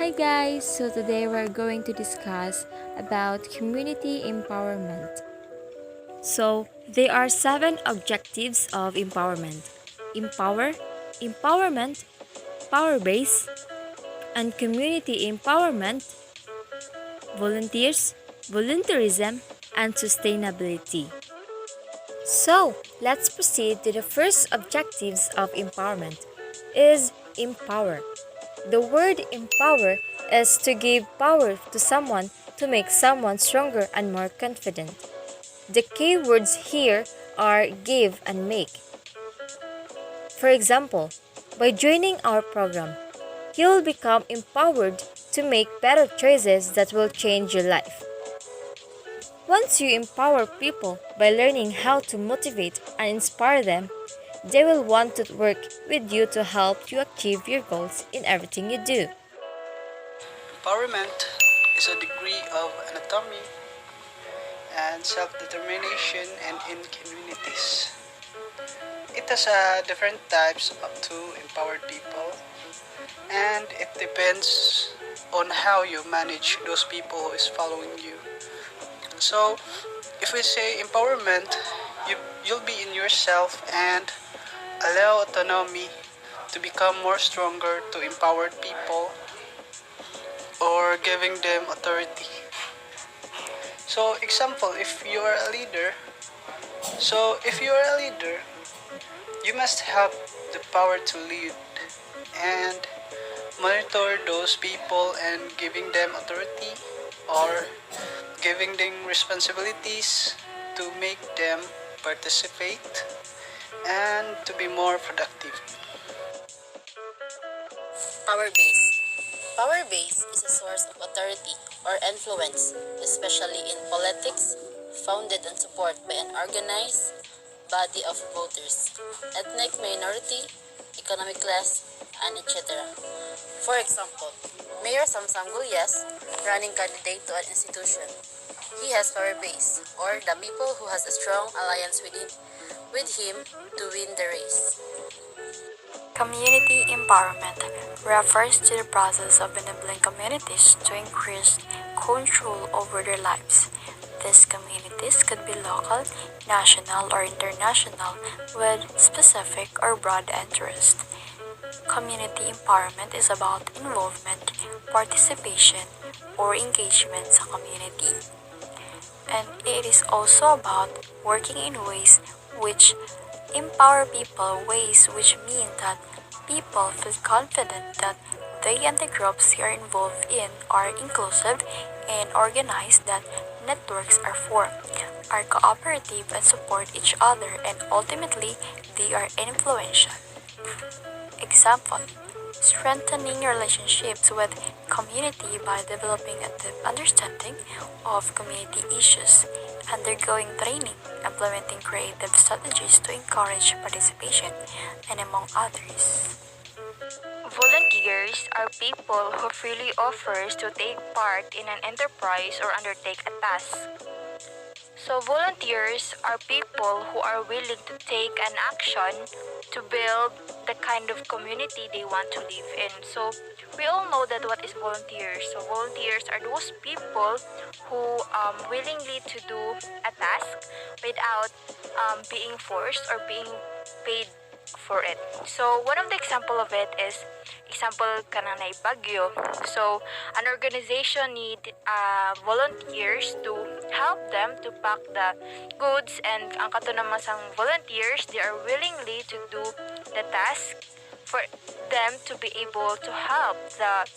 Hi guys, so today we're going to discuss about community empowerment. So, there are 7 objectives of empowerment. Empower, empowerment, power base, and community empowerment, volunteers, volunteerism, and sustainability. So, let's proceed to the first objectives of empowerment is empower. The word empower is to give power to someone to make someone stronger and more confident. The key words here are give and make. For example, by joining our program, you'll become empowered to make better choices that will change your life. Once you empower people by learning how to motivate and inspire them, they will want to work with you to help you achieve your goals in everything you do. Empowerment is a degree of autonomy and self-determination and in communities. It has different types to empowered people, and it depends on how you manage those people who is following you. So if we say empowerment, you'll be in yourself and allow autonomy to become more stronger to empowered people or giving them authority. So example, if you are a leader, you must have the power to lead and monitor those people and giving them authority or giving them responsibilities to make them participate and to be more productive. Power base. Power base is a source of authority or influence, especially in politics, founded and supported by an organized body of voters, ethnic minority, economic class, and etc. For example, Mayor Samsam Gulyas, running candidate to an institution. He has power base, or the people who has a strong alliance with him to win the race. Community empowerment refers to the process of enabling communities to increase control over their lives. These communities could be local, national, or international with specific or broad interest. Community empowerment is about involvement, participation, or engagement sa community. And it is also about working in ways which empower people, ways which mean that people feel confident that they and the groups they are involved in are inclusive and organized, that networks are formed, are cooperative and support each other, and ultimately they are influential. Example: strengthening relationships with community by developing a deep understanding of community issues, undergoing training, implementing creative strategies to encourage participation, and among others. Volunteers are people who freely offers to take part in an enterprise or undertake a task. So volunteers are people who are willing to take an action to build the kind of community they want to live in. So we all know that what is volunteers. So volunteers are those people who willingly to do a task without being forced or being paid for it. So one of the example of it is example kananay Bagyo. So an organization need volunteers to help them to pack the goods, and ang katunamasang volunteers, they are willingly to do the task for them to be able to help the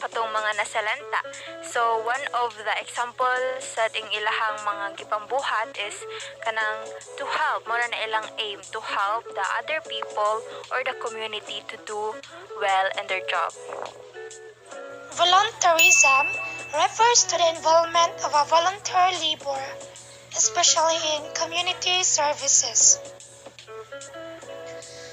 patong mga nasalanta. So one of the examples sa ating ilahang mga gipambuhat is kanang to help, mura na ilang aim to help the other people or the community to do well in their job. Volunteerism refers to the involvement of a volunteer labor, especially in community services.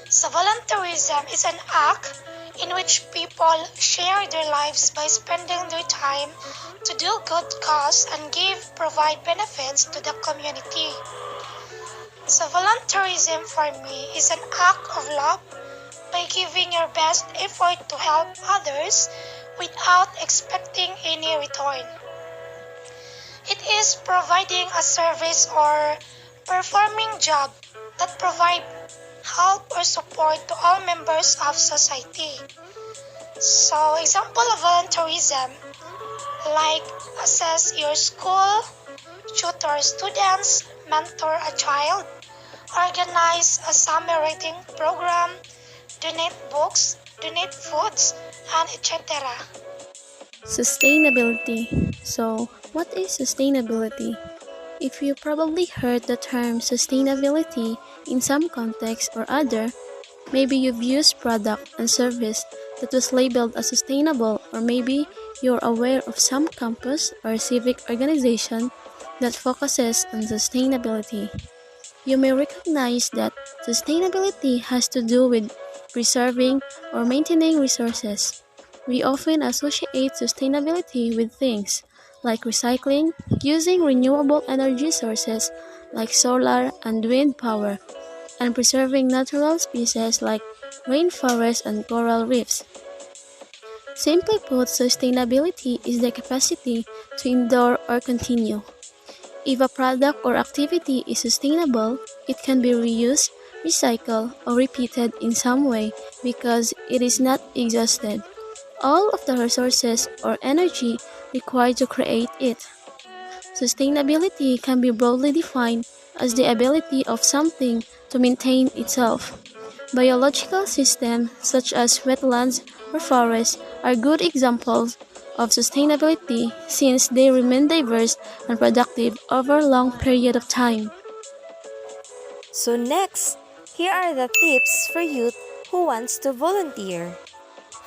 So volunteerism is an act in which people share their lives by spending their time to do good cause and provide benefits to the community. So volunteerism for me is an act of love by giving your best effort to help others without expecting any return. It is providing a service or performing job that provide help or support to all members of society. So, example of volunteerism, like assess your school, tutor students, mentor a child, organize a summer reading program, donate books, donate foods, and etc. Sustainability. So, what is sustainability? If you probably heard the term sustainability in some context or other, maybe you've used product and service that was labeled as sustainable, or maybe you're aware of some campus or civic organization that focuses on sustainability. You may recognize that sustainability has to do with preserving or maintaining resources. We often associate sustainability with things like recycling, using renewable energy sources like solar and wind power, and preserving natural species like rainforests and coral reefs. Simply put, sustainability is the capacity to endure or continue. If a product or activity is sustainable, it can be reused, recycled, or repeated in some way because it is not exhausted all of the resources or energy required to create it. Sustainability can be broadly defined as the ability of something to maintain itself. Biological systems such as wetlands or forests are good examples of sustainability since they remain diverse and productive over a long period of time. So next, here are the tips for youth who wants to volunteer.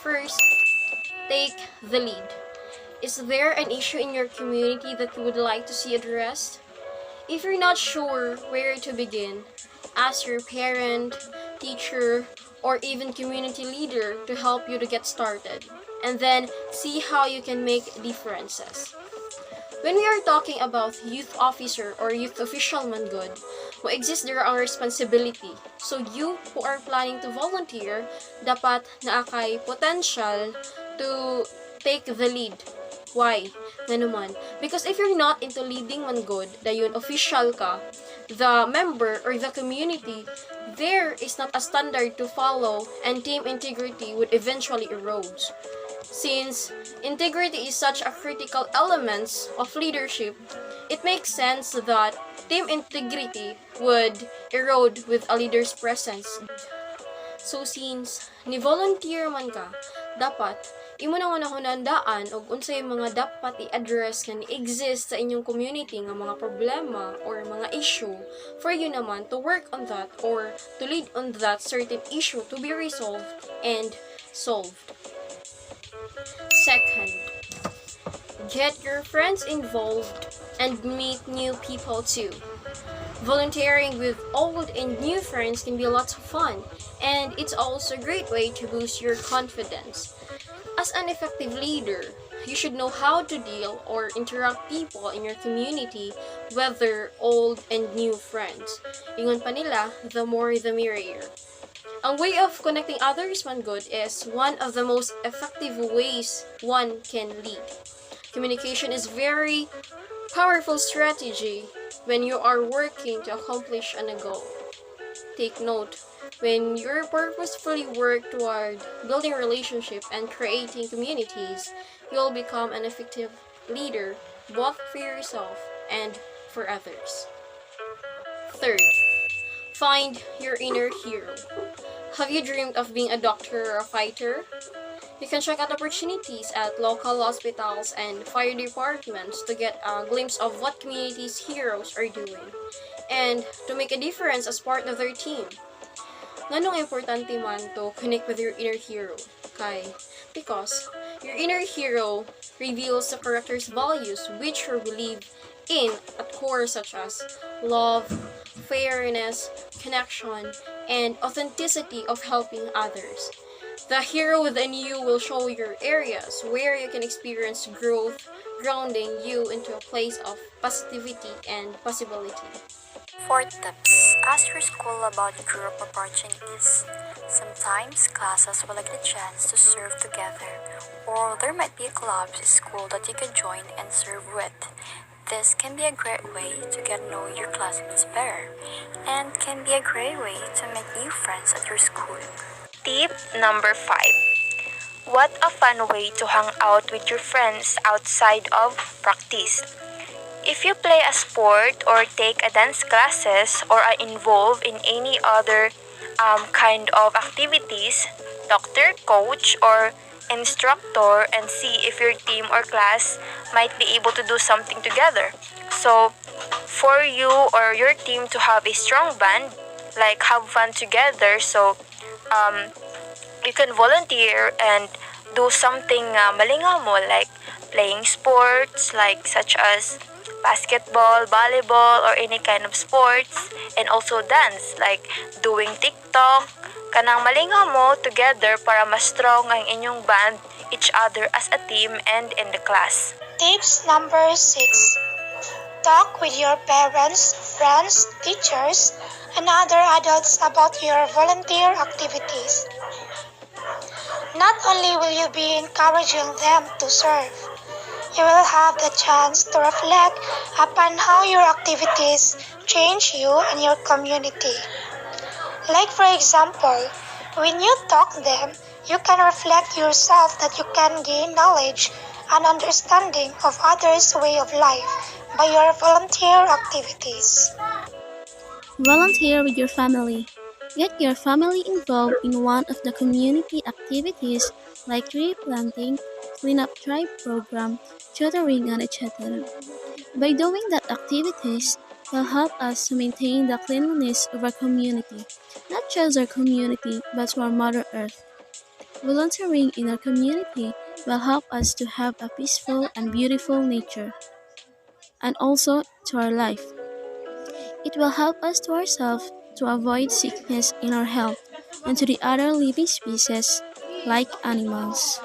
First, take the lead. Is there an issue in your community that you would like to see addressed? If you're not sure where to begin, ask your parent, teacher, or even community leader to help you to get started, and then see how you can make differences. When we are talking about youth officer or youth official man good, who exist there ang responsibility. So you who are planning to volunteer, dapat naa kay potential to take the lead. Why? Nga naman. Because if you're not into leading man good, dayon official ka, the member or the community, there is not a standard to follow and team integrity would eventually erode. Since integrity is such a critical element of leadership, it makes sense that team integrity would erode with a leader's presence. So since ni-volunteer man ka, dapat imo na nga hunandaan og unsay mga dapat i-address nga ni-exist sa inyong community nga mga problema or mga issue for you naman to work on that or to lead on that certain issue to be resolved and solved. Second, get your friends involved and meet new people too. Volunteering with old and new friends can be lots of fun, and it's also a great way to boost your confidence. As an effective leader, you should know how to deal or interact people in your community, whether old and new friends. Ingon pa nila, the more the merrier. Ang way of connecting others man good is one of the most effective ways one can lead. Communication is very powerful strategy when you are working to accomplish a goal. Take note, when you purposefully work toward building relationship and creating communities, you'll become an effective leader both for yourself and for others. Third, find your inner hero. Have you dreamed of being a doctor or a fighter? You can check out opportunities at local hospitals and fire departments to get a glimpse of what communities' heroes are doing and to make a difference as part of their team. Nganong importante man to connect with your inner hero? Because your inner hero reveals the character's values which are believed in at core such as love, fairness, connection, and authenticity of helping others. The hero within you will show your areas where you can experience growth, grounding you into a place of positivity and possibility. Fourth tips, ask your school about group opportunities. Sometimes classes will get a chance to serve together, or there might be a club at school that you can join and serve with. This can be a great way to get to know your classmates better, and can be a great way to make new friends at your school. Tip number 5. What a fun way to hang out with your friends outside of practice. If you play a sport or take a dance classes or are involved in any other kind of activities, talk to your coach or instructor and see if your team or class might be able to do something together. So, for you or your team to have a strong band, like have fun together, so um, you can volunteer and do something malingamo like playing sports like such as basketball, volleyball, or any kind of sports, and also dance like doing TikTok. Kanang malingamo together para mas strong ang inyong band, each other as a team and in the class. Tips number 6. Talk with your parents, friends, teachers, and other adults about your volunteer activities. Not only will you be encouraging them to serve, you will have the chance to reflect upon how your activities change you and your community. Like for example, when you talk them, you can reflect yourself that you can gain knowledge and understanding of others' way of life by your volunteer activities. Volunteer with your family. Get your family involved in one of the community activities like tree planting, cleanup drive program, tutoring, and etc. By doing that activities will help us to maintain the cleanliness of our community, not just our community but to our Mother Earth. Volunteering in our community will help us to have a peaceful and beautiful nature, and also to our life. It will help us to ourselves to avoid sickness in our health and to the other living species like animals.